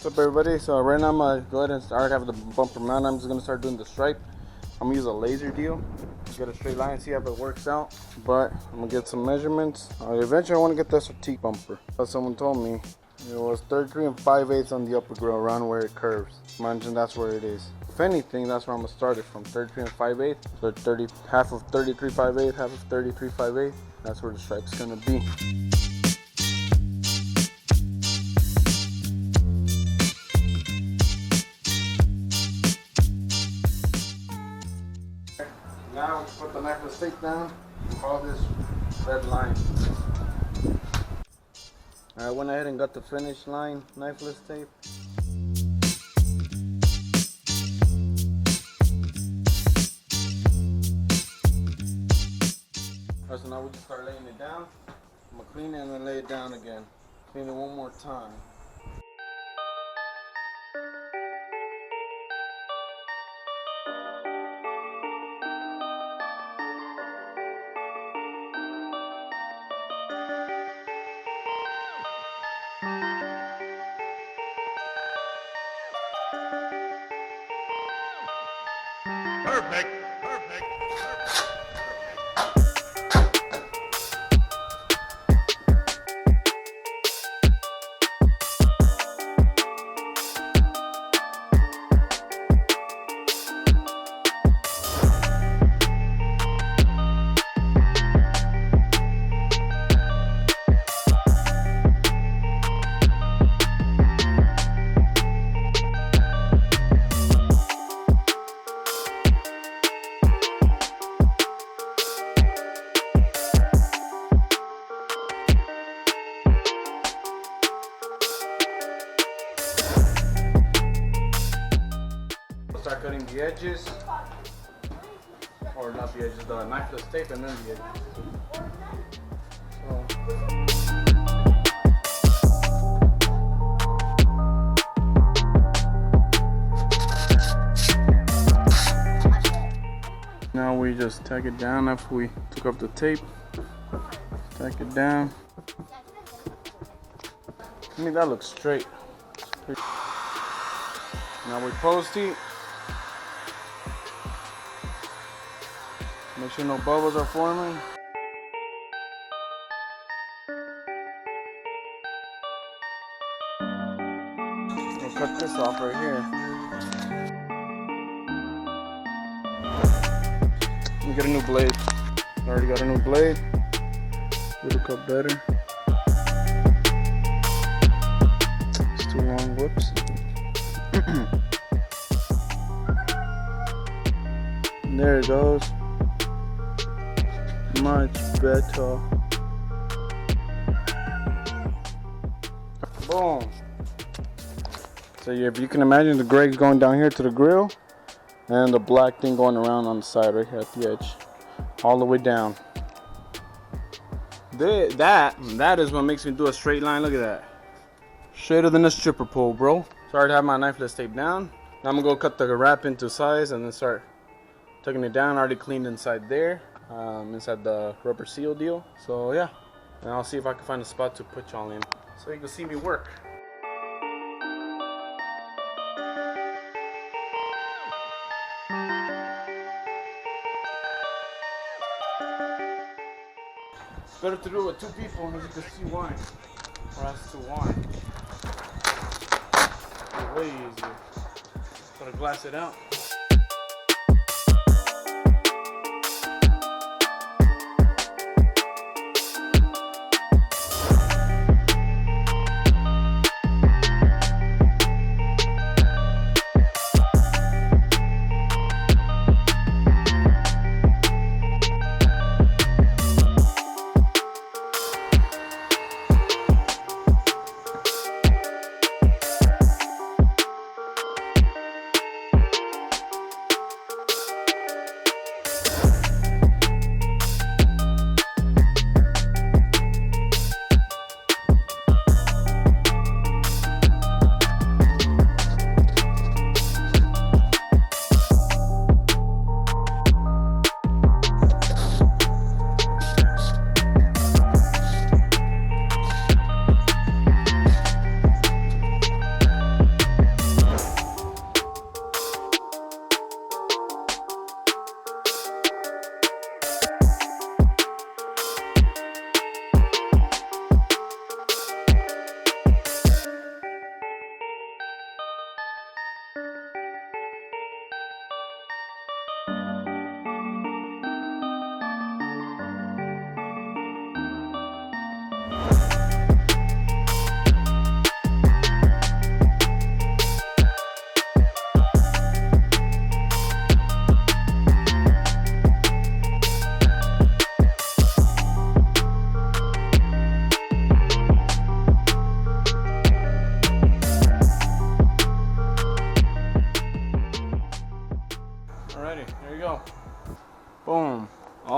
What's up, everybody? So right now I'm gonna go ahead and start having the bumper mount. I'm just gonna start doing the stripe. I'm gonna use a laser deal, get a straight line, see how it works out. But I'm gonna get some measurements. Eventually I want to get that Certique bumper. As someone told me, it was 33 and 5/8 on the upper grill, around where it curves. Imagine that's where it is. If anything, that's where I'm gonna start it from, 33 and 5/8. So 30, half of 33 5/8, half of 33 5/8. That's where the stripe's gonna be. Now we put the knifeless tape down, follow this red line. I went ahead and got the finish line knifeless tape. Alright, so now we just start laying it down. I'm gonna clean it and then lay it down again. Clean it one more time. Perfect. Start cutting the edges, or not the edges, the knifeless tape, and then the edges. Now we just tack it down after we took off the tape. Tack it down. I mean, that looks straight. Now we post heat. Make sure no bubbles are forming. We'll cut this off right here. Let me get a new blade. I already got a new blade. It'll cut better. It's too long, whoops. There it goes. Much better. Boom. So if you can imagine, the gray going down here to the grill, and the black thing going around on the side right here at the edge, all the way down. That is what makes me do a straight line. Look at that, straighter than a stripper pole, bro. So I already have my knifeless tape down. Now I'm gonna go cut the wrap into size and then start tucking it down. I already cleaned inside there, inside the rubber seal deal. So yeah, and I'll see if I can find a spot to put y'all in so you can see me work. It's better to do it with two people, as you can see why. Or else to one. Way easier. Gotta glass it out.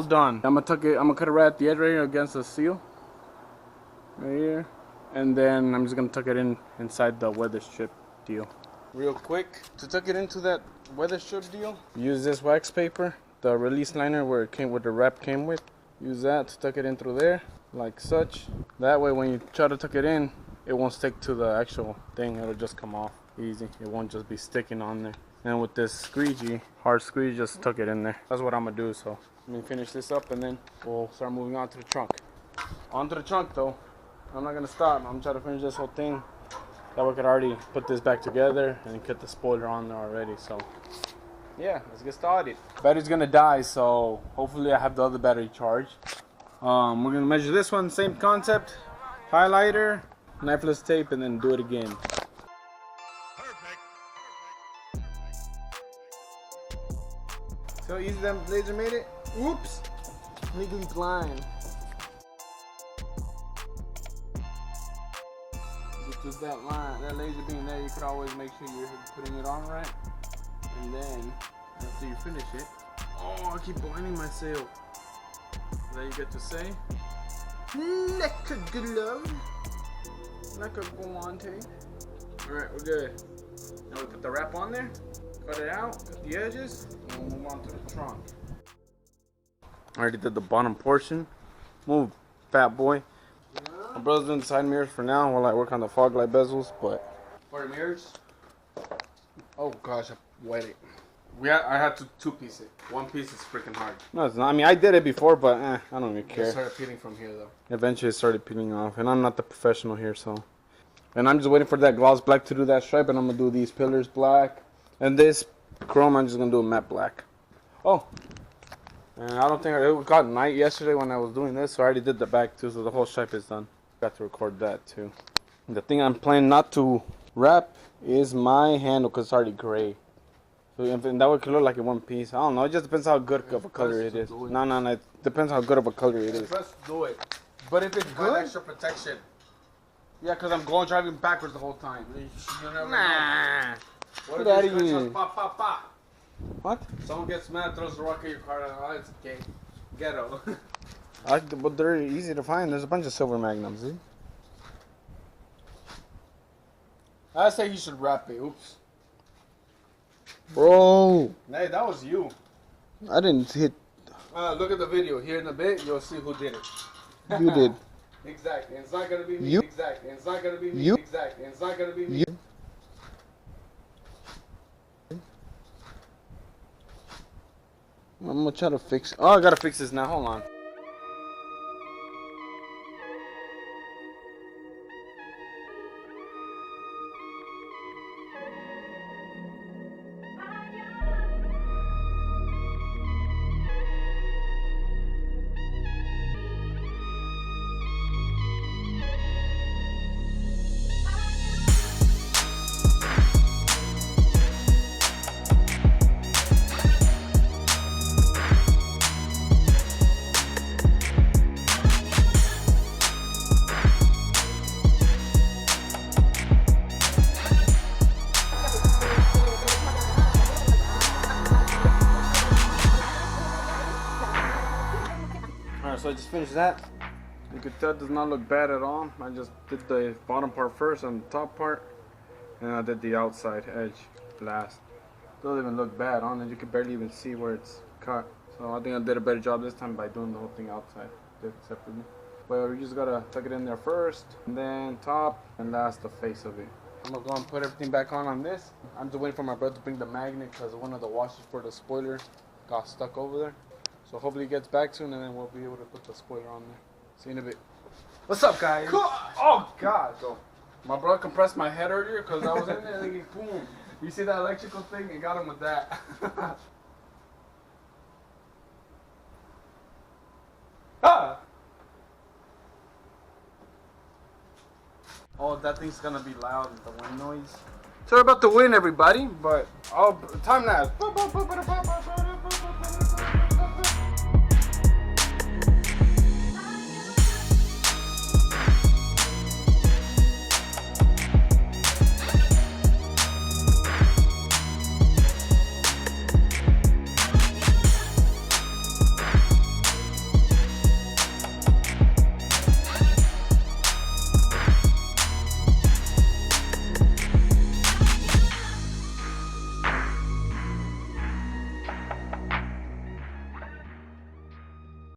all done. I'm gonna cut it right at the edge right here against the seal. Right here. And then I'm just gonna tuck it inside the weather strip deal. Real quick, to tuck it into that weather strip deal, use this wax paper, the release liner where the wrap came with. Use that to tuck it in through there, like such. That way when you try to tuck it in, it won't stick to the actual thing, it'll just come off easy. It won't just be sticking on there. And with this squeegee, hard squeeze, just tuck it in there. That's what I'm gonna do, so let me finish this up and then we'll start moving on to the trunk. Onto the trunk though, I'm not gonna stop. I'm trying to finish this whole thing. That we could already put this back together and cut the spoiler on there already, so yeah, let's get started. Battery's gonna die, so hopefully I have the other battery charged. We're gonna measure this one, same concept. Highlighter, knifeless tape, and then do it again. So easy that laser made it. Oops! Legally blind. Just with that line, that laser beam there, you could always make sure you're putting it on right. And then, after you finish it, oh, I keep blinding myself. That you get to say, like a glove, like a guante. Alright, we're good. Now we put the wrap on there, cut it out, cut the edges, and we'll move on to the trunk. I already did the bottom portion. Move, fat boy. My brother's doing the side mirrors for now while I work on the fog light bezels, but for the mirrors, oh gosh, I wet it. I had to two-piece it. One piece is freaking hard. No, it's not. I mean, I did it before, but I don't even care. It started peeling from here, though. Eventually, it started peeling off, and I'm not the professional here, so. And I'm just waiting for that gloss black to do that stripe, and I'm gonna do these pillars black, and this chrome I'm just gonna do a matte black. Oh, and I don't think it got night yesterday when I was doing this, so I already did the back too, so the whole stripe is done. Got to record that too. And the thing I'm planning not to wrap is my handle, because it's already gray. So that would look like in one piece. I don't know. It just depends how good of a color it is. No. It depends how good of a color it is. Let's do it. But if it's good, extra protection. Yeah, because I'm driving backwards the whole time. You never know. What out of here. What? Someone gets mad, throws a rock at your car. Oh, it's okay. Ghetto. But they're easy to find. There's a bunch of silver magnums. See? I say you should wrap it. Oops. Bro. Hey, that was you. I didn't hit. Look at the video. Here in a bit, you'll see who did it. You did. Exactly. It's not going to be me. You? Exactly. It's not going to be me. You? Exactly. It's not going to be me. You? I'm going to try to fix. Oh, I got to fix this now. Hold on. So I just finished that. You could tell it does not look bad at all. I just did the bottom part first and the top part, and I did the outside edge last. Doesn't even look bad on it. You can barely even see where it's cut. So I think I did a better job this time by doing the whole thing outside. Did separately. But we just gotta tuck it in there first, and then top, and last the face of it. I'm gonna go and put everything back on this. I'm just waiting for my brother to bring the magnet because one of the washers for the spoiler got stuck over there. So hopefully he gets back soon, and then we'll be able to put the spoiler on there. See you in a bit. What's up, guys? Oh, God. So, my brother compressed my head earlier because I was in there and boom. You see that electrical thing? It got him with that. Ah! Oh, that thing's going to be loud with the wind noise. Sorry about the wind, everybody, but time lapse.